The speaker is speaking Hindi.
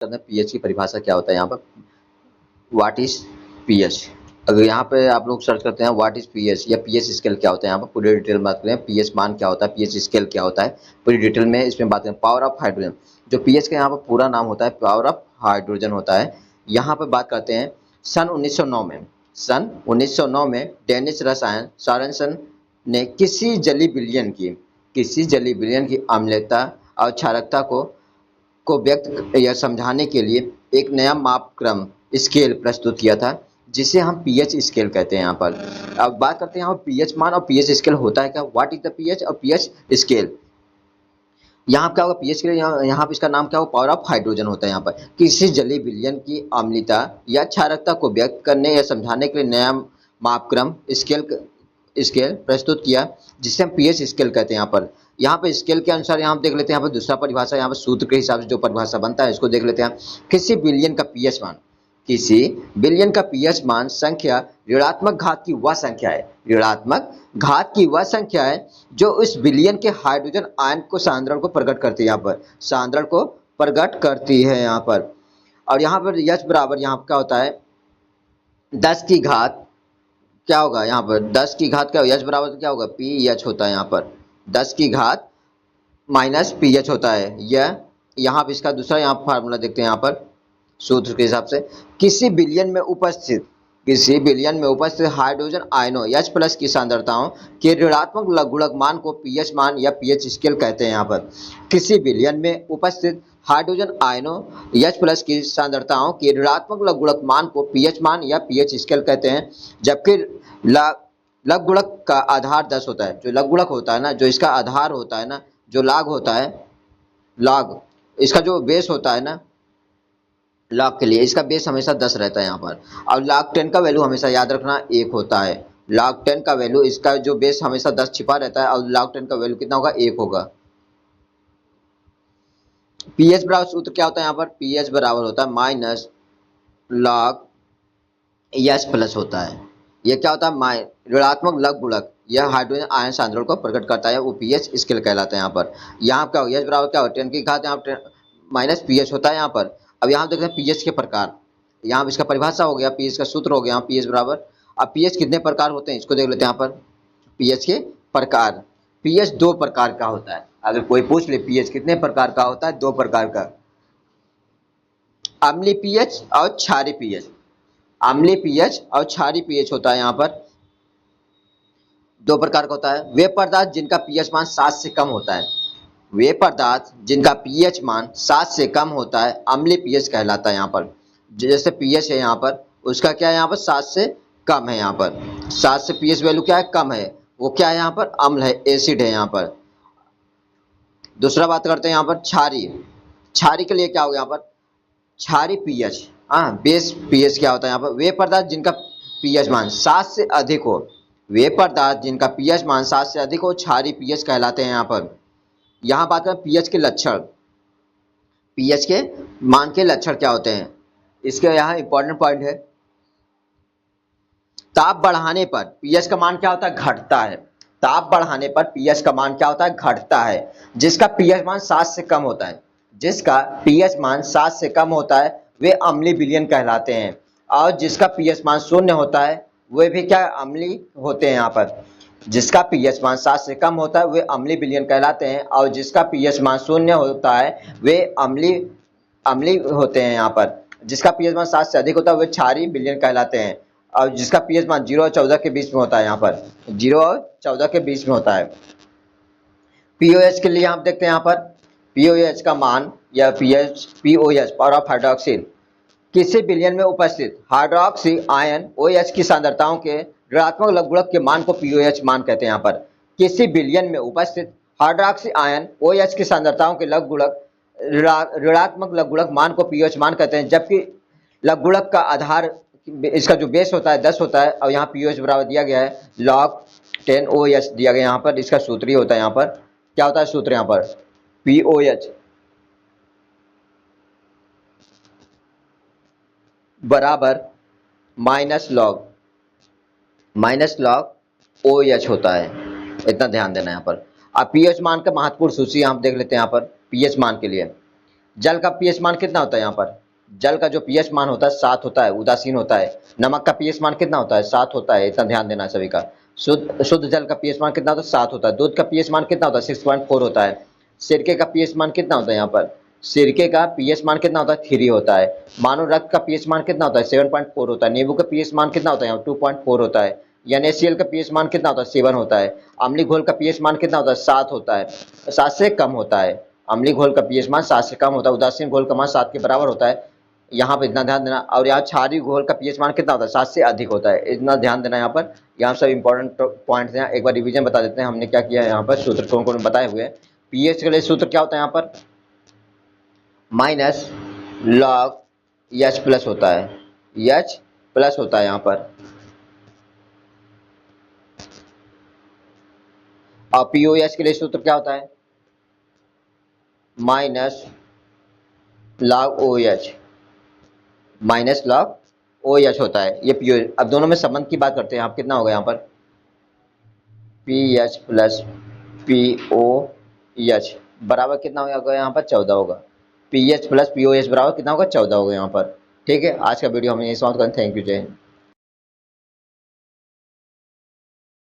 करते हैं पीएच की परिभाषा क्या होता है। यहाँ पर व्हाट इज पीएच, अगर यहाँ पे आप लोग सर्च करते हैं व्हाट इज पीएच या पीएच स्केल क्या होता है, यहाँ पर पूरी डिटेल में बात करें पीएच मान क्या होता है, पीएच स्केल क्या होता है, पूरी डिटेल में इसमें बात करें। पावर ऑफ हाइड्रोजन, जो पीएच का यहाँ पर पूरा नाम होता है पावर ऑफ हाइड्रोजन होता है। यहाँ पर बात करते हैं सन 1909 में डेनिश रसायन सोरेनसन ने किसी जली विलयन की अम्लता और क्षारकता को व्यक्त या समझाने के लिए एक नया मापक्रम स्केल प्रस्तुत किया था, जिसे हम पीएच स्केल कहते हैं। यहाँ पर अब बात करते हैं यहाँ पर पीएच मान और पीएच स्केल होता है क्या, व्हाट इज द पीएच और पीएच स्केल। यहाँ क्या होगा पीएच के लिए, यहाँ पे इसका नाम क्या होगा, पावर ऑफ हाइड्रोजन होता है। यहाँ पर किसी जलीय विलयन की अम्लता या क्षारकता को व्यक्त करने या समझाने के लिए नया मापक्रम स्केल प्रस्तुत किया, जिसे हम पीएच स्केल कहते हैं। यहाँ पर स्केल के अनुसार यहाँ देख लेते हैं यहाँ पर दूसरा परिभाषा, यहाँ पर सूत्र के हिसाब से जो परिभाषा बनता है इसको देख लेते हैं। किसी बिलियन का पीएच मान संख्या ऋणात्मक घात की वह संख्या है जो उस बिलियन के हाइड्रोजन आयन को सांद्रण को प्रकट करती है। यहाँ पर और यहाँ पर यश बराबर यहाँ क्या होता है 10 की घात क्या होगा, यहाँ पर 10 की घात क्या होगा, यश बराबर क्या होगा पीएच होता है। यहाँ पर 10 की घात माइनस पीएच होता है। यह यहाँ पर इसका दूसरा यहाँ फार्मूला देखते हैं। यहाँ पर सूत्र के हिसाब से किसी बिलियन में उपस्थित हाइड्रोजन आयनों H+ की सांद्रताओं के ऋणात्मक लघुगणक मान को पीएच मान या पीएच स्केल कहते हैं। यहाँ पर किसी बिलियन में उपस्थित हाइड्रोजन आयनों H+ की सांद्रताओं के ऋणात्मक लघुगणक मान को पीएच मान या पीएच स्केल कहते हैं। जबकि लघुगणक का आधार 10 होता है, जो लघुगणक होता है ना, जो इसका आधार होता है ना, जो लॉग होता है, लॉग इसका जो बेस होता है ना, लॉग के लिए इसका बेस हमेशा 10 रहता है यहाँ पर। और log 10 का वैल्यू हमेशा याद रखना 1 होता है। log 10 का वैल्यू इसका जो बेस हमेशा 10 छिपा रहता है और log 10 का वैल्यू कितना होगा 1 होगा। पीएच बराबर सूत्र क्या होता है यहाँ पर, पीएच बराबर होता है माइनस log H+ होता है। यह क्या होता है ऋणात्मक लघुगणक, यह हाइड्रोजन आयन सांद्रण को प्रकट करता है, वो पीएच स्केल कहलाता है। यहाँ पर यहाँ क्या होगा H बराबर क्या होगा 10 की घात यहाँ माइनस पीएच होता है। यहाँ पर अब यहाँ देखते हैं पीएच के प्रकार, यहाँ इसका परिभाषा हो गया, पीएच का सूत्र हो गया पीएच बराबर। अब पीएच कितने प्रकार होते हैं इसको देख लेते हैं। यहाँ पर पीएच के प्रकार, पीएच 2 प्रकार का होता है। अगर कोई पूछ ले पीएच कितने प्रकार का होता है, 2 प्रकार का, अम्लीय पीएच और क्षारीय पीएच। अम्लीय पीएच और क्षारीय पीएच होता है। यहाँ पर 2 प्रकार का होता है। वे पदार्थ जिनका पीएच मान 7 से कम होता है, वे पदार्थ जिनका पीएच मान 7 से कम होता है अम्लीय पीएच कहलाता है। यहाँ पर जैसे पीएच है यहाँ पर उसका क्या है, यहाँ पर 7 से कम है। यहाँ पर 7 से पीएच वैल्यू क्या है, कम है, वो क्या है यहाँ पर अम्ल है, एसिड है। यहाँ पर दूसरा बात करते हैं यहाँ पर क्षारीय के लिए क्या होगा, यहाँ पर क्षारीय पीएच, बेस पीएच क्या होता है। यहाँ पर वे पदार्थ जिनका पीएच मान 7 से अधिक हो, वे पदार्थ जिनका पीएच मान 7 से अधिक हो क्षारीय पीएच कहलाते हैं। यहाँ बात करें पीएच के लक्षण, पीएच के मान के लक्षण क्या होते हैं, इसके यहाँ इंपॉर्टेंट पॉइंट है। ताप बढ़ाने पर पीएच का मान क्या होता है, घटता है। ताप बढ़ाने पर पीएच का मान क्या होता है, घटता है। जिसका पीएच मान 7 से कम होता है, जिसका पीएच मान 7 से कम होता है वे अम्लीय विलयन कहलाते हैं। और जिसका पीएच मान 0 होता है वे भी क्या अम्लीय होते हैं। यहाँ पर जिसका पीएच मान 7 से कम होता है वे अम्लीय विलयन कहलाते हैं, और जिसका पीएच मान 0 होता है वे अम्लीय होते हैं। यहाँ पर जिसका पीएच मान 7 से अधिक होता है वे क्षारीय विलयन कहलाते हैं, और जिसका पीएच मान 0 और 14 के बीच में होता है। यहाँ पर 0 और 14 के बीच में होता है। पीओएच के लिए हम देखते हैं यहाँ पर पीओएच का मान या पीओएच पावर ऑफ हाइड्रोक्सिल, किसी विलयन में उपस्थित हाइड्रोक्सी आयन OH की सांद्रताओं के ऋणात्मक लघुगणक के मान को पीओएच मान कहते हैं। यहाँ पर किसी विलयन में उपस्थित हाइड्रोक्सी आयन OH की सांद्रताओं के ऋणात्मक लघुगणक मान को पीओएच मान कहते हैं। जबकि लघुगणक का आधार इसका जो बेस होता है 10 होता है, और यहाँ पीओएच बराबर दिया गया है log 10 OH दिया गया। यहाँ पर इसका सूत्र ही होता है। यहाँ पर क्या होता है सूत्र, यहाँ पर पीओएच बराबर माइनस लॉग OH होता है, इतना ध्यान देना यहाँ पर। अब पीएच मान का महत्वपूर्ण सूची हम देख लेते हैं। यहाँ पर पीएच मान के लिए जल का पीएच मान कितना होता है यहाँ पर? जल का जो पीएच मान होता है 7 होता है, उदासीन होता है। नमक का पीएच मान कितना होता है? 7 होता है, इतना ध्यान देना है सभी का। शुद्ध जल का पीएच मान कितना होता है? 7 होता है। दूध का पीएच मान कितना होता है? 6.4 होता है। सिरके का पीएच मान कितना होता है यहाँ पर? सिरके का पीएच मान कितना होता है? 3 होता है। मानव रक्त का पीएच मान कितना होता है? 7.4 होता है। नींबू का पीएच मान कितना होता है? यहाँ 2.4 होता है। NaCl का पीएच मान कितना होता है? 7 होता है। अम्लीय घोल का पीएच मान कितना होता है? 7 होता है, 7 से कम होता है। अम्लीय घोल का पीएच मान 7 से कम होता है। उदासीन घोल का मान 7 के बराबर होता है। यहाँ पे इतना ध्यान देना। और यहाँ क्षारीय घोल का पीएच मान कितना होता है? 7 से अधिक होता है, इतना ध्यान देना। यहाँ पर यहाँ सब इंपॉर्टेंट पॉइंट्स हैं, एक बार रिवीजन बता देते हैं हमने क्या किया है। यहाँ पर सूत्र कौन कौन बताए हुए हैं। पीएच के लिए सूत्र क्या होता है यहाँ पर? माइनस लॉग एच प्लस होता है, एच प्लस होता है यहाँ पर। और पीओएच के लिए सूत्र क्या होता है? Minus log O H, minus log O H होता है ये पीओ। अब दोनों में संबंध की बात करते हैं। आप कितना होगा यहाँ पर? P H plus P O H बराबर कितना होगा यहाँ पर? 14 होगा। P H plus P O H बराबर कितना होगा? 14 होगा यहाँ पर। ठीक है, आज का वीडियो हम यही समाप्त करें। थैंक यू, जय हिंद।